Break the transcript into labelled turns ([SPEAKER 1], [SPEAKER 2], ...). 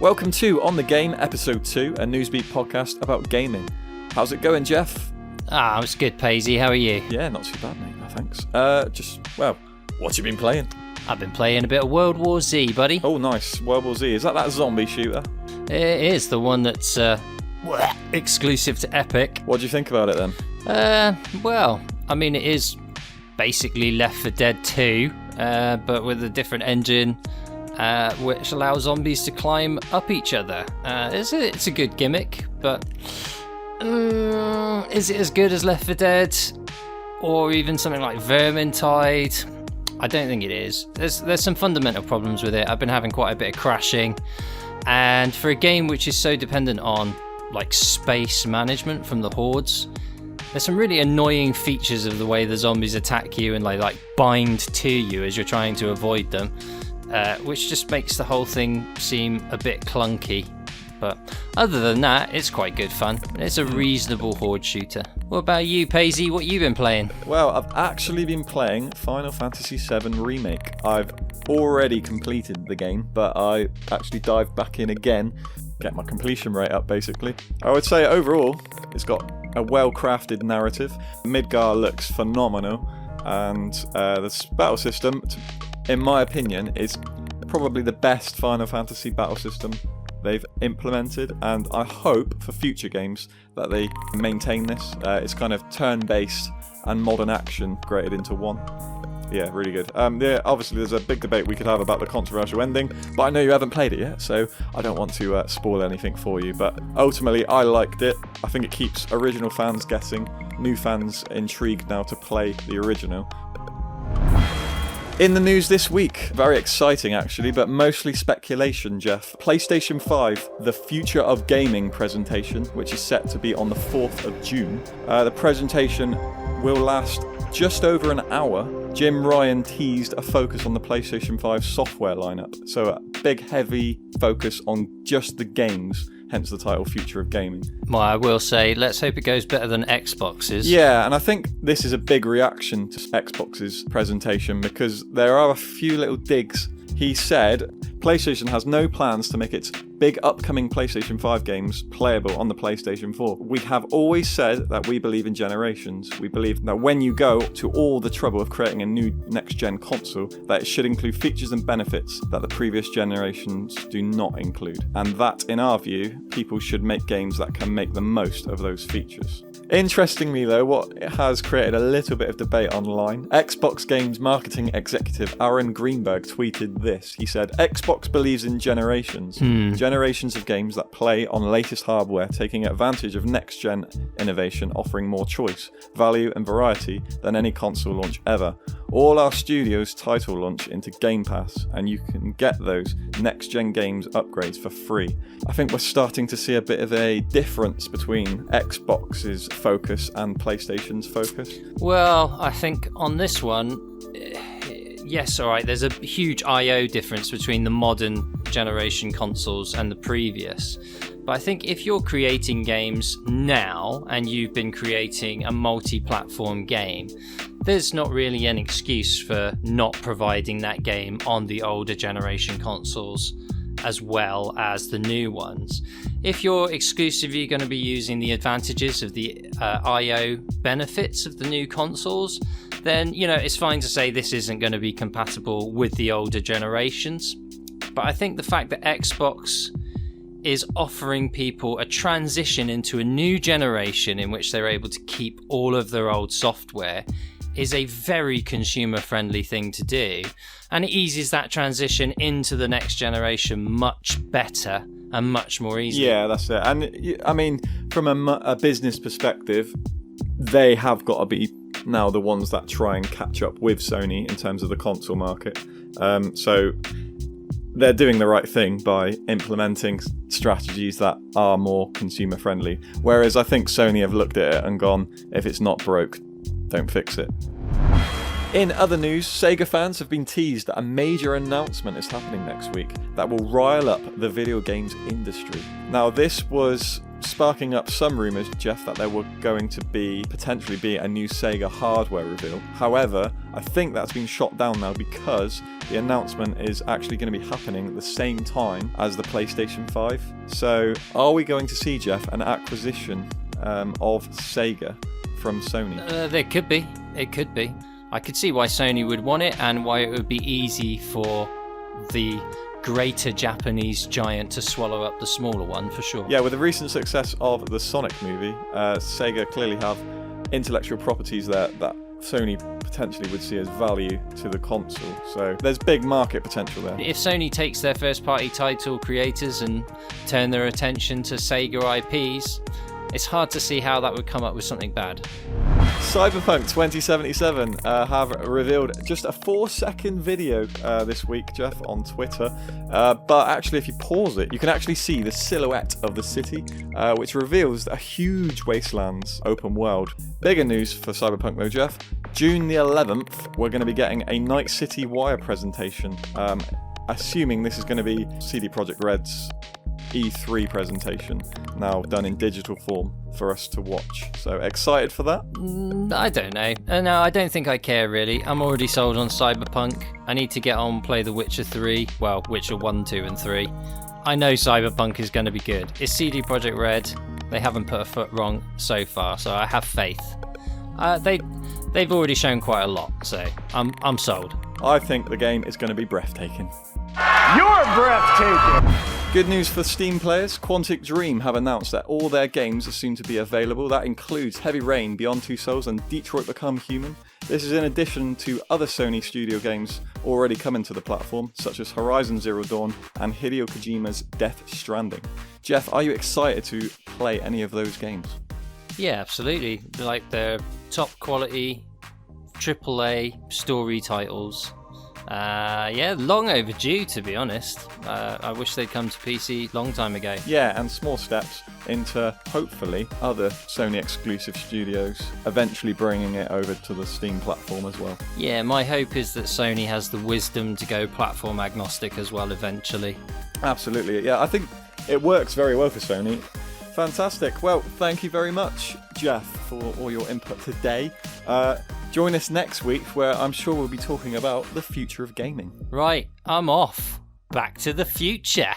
[SPEAKER 1] Welcome to On The Game, Episode 2, a Newsbeat podcast about gaming. How's it going, Jeff?
[SPEAKER 2] It's good, Pazy. How are you?
[SPEAKER 1] Yeah, not too bad, mate. No, thanks. What you been playing?
[SPEAKER 2] I've been playing a bit of World War Z, buddy.
[SPEAKER 1] Oh, nice. World War Z. Is that zombie shooter?
[SPEAKER 2] It is, the one that's exclusive to Epic.
[SPEAKER 1] What do you think about it, then?
[SPEAKER 2] It is basically Left 4 Dead 2, but with a different engine, which allows zombies to climb up each other. It's a good gimmick, but is it as good as Left 4 Dead? Or even something like Vermintide? I don't think it is. There's some fundamental problems with it. I've been having quite a bit of crashing. And for a game which is so dependent on like space management from the hordes, there's some really annoying features of the way the zombies attack you and like bind to you as you're trying to avoid them, which just makes the whole thing seem a bit clunky. But other than that, it's quite good fun. It's a reasonable horde shooter. What about you, Pazy? What you been playing?
[SPEAKER 1] Well, I've actually been playing Final Fantasy VII Remake. I've already completed the game, but I actually dived back in again, get my completion rate up, basically. I would say overall, it's got a well-crafted narrative. Midgar looks phenomenal, and the battle system, in my opinion, is probably the best Final Fantasy battle system they've implemented, and I hope for future games that they maintain this. It's kind of turn-based and modern action graded into one. Yeah, really good. Obviously there's a big debate we could have about the controversial ending, but I know you haven't played it yet, so I don't want to spoil anything for you, but ultimately I liked it. I think it keeps original fans guessing, new fans intrigued now to play the original. In the news this week, very exciting actually, but mostly speculation, Jeff. PlayStation 5, the Future of Gaming presentation, which is set to be on the 4th of June. The presentation will last just over an hour. Jim Ryan teased a focus on the PlayStation 5 software lineup, so a big heavy focus on just the games, hence the title Future of Gaming.
[SPEAKER 2] Well, I will say, let's hope it goes better than Xbox's.
[SPEAKER 1] Yeah, and I think this is a big reaction to Xbox's presentation because there are a few little digs. He said PlayStation has no plans to make its big upcoming PlayStation 5 games playable on the PlayStation 4. We have always said that we believe in generations. We believe that when you go to all the trouble of creating a new next-gen console, that it should include features and benefits that the previous generations do not include. And that, in our view, people should make games that can make the most of those features. Interestingly though, what has created a little bit of debate online, Xbox Games marketing executive Aaron Greenberg tweeted this. He said, Xbox believes in generations. Generations of games that play on latest hardware, taking advantage of next-gen innovation, offering more choice, value and variety than any console launch ever. All our studios title launch into Game Pass, and you can get those next-gen games upgrades for free. I think we're starting to see a bit of a difference between Xbox's focus and PlayStation's focus.
[SPEAKER 2] Well, I think on this one, yes, alright, there's a huge I/O difference between the modern generation consoles and the previous. But I think if you're creating games now and you've been creating a multi-platform game, there's not really an excuse for not providing that game on the older generation consoles as well as the new ones. If you're exclusively going to be using the advantages of the I/O benefits of the new consoles, then, it's fine to say this isn't going to be compatible with the older generations. But I think the fact that Xbox is offering people a transition into a new generation in which they're able to keep all of their old software is a very consumer-friendly thing to do, and it eases that transition into the next generation much better and much more easily.
[SPEAKER 1] Yeah, that's it. And I mean, from a business perspective, they have got to be now the ones that try and catch up with Sony in terms of the console market. So they're doing the right thing by implementing strategies that are more consumer-friendly. Whereas I think Sony have looked at it and gone, if it's not broke, don't fix it. In other news, Sega fans have been teased that a major announcement is happening next week that will rile up the video games industry. Now, this was sparking up some rumours, Jeff, that there were going to potentially be a new Sega hardware reveal. However, I think that's been shot down now because the announcement is actually going to be happening at the same time as the PlayStation 5. So, are we going to see, Jeff, an acquisition of Sega from Sony?
[SPEAKER 2] There could be. It could be. I could see why Sony would want it and why it would be easy for the greater Japanese giant to swallow up the smaller one, for sure.
[SPEAKER 1] Yeah, with the recent success of the Sonic movie, Sega clearly have intellectual properties that Sony potentially would see as value to the console. So there's big market potential there.
[SPEAKER 2] If Sony takes their first-party title creators and turn their attention to Sega IPs, it's hard to see how that would come up with something bad.
[SPEAKER 1] Cyberpunk 2077 have revealed just a 4-second video this week, Jeff, on Twitter. But actually, if you pause it, you can actually see the silhouette of the city, which reveals a huge wastelands open world. Bigger news for Cyberpunk though, Jeff. June the 11th, we're going to be getting a Night City Wire presentation. Assuming this is going to be CD Projekt Red's E3 presentation, now done in digital form for us to watch. So excited for that?
[SPEAKER 2] I don't know. No, I don't think I care really. I'm already sold on Cyberpunk. I need to get on play The Witcher 3. Well, Witcher 1, 2 and 3. I know Cyberpunk is going to be good. It's CD Projekt Red. They haven't put a foot wrong so far, so I have faith. They've already shown quite a lot, so I'm sold.
[SPEAKER 1] I think the game is going to be breathtaking.
[SPEAKER 3] You're breathtaking!
[SPEAKER 1] Good news for Steam players. Quantic Dream have announced that all their games are soon to be available. That includes Heavy Rain, Beyond Two Souls and Detroit Become Human. This is in addition to other Sony studio games already coming to the platform, such as Horizon Zero Dawn and Hideo Kojima's Death Stranding. Jeff, are you excited to play any of those games?
[SPEAKER 2] Yeah, absolutely. Like they're top quality AAA story titles. Yeah, long overdue, to be honest. I wish they'd come to PC long time ago.
[SPEAKER 1] Yeah, and small steps into, hopefully, other Sony exclusive studios, eventually bringing it over to the Steam platform as well.
[SPEAKER 2] Yeah, my hope is that Sony has the wisdom to go platform agnostic as well eventually.
[SPEAKER 1] Absolutely, yeah, I think it works very well for Sony. Fantastic. Well, thank you very much, Jeff, for all your input today. Join us next week where I'm sure we'll be talking about the future of gaming.
[SPEAKER 2] Right, I'm off. Back to the future.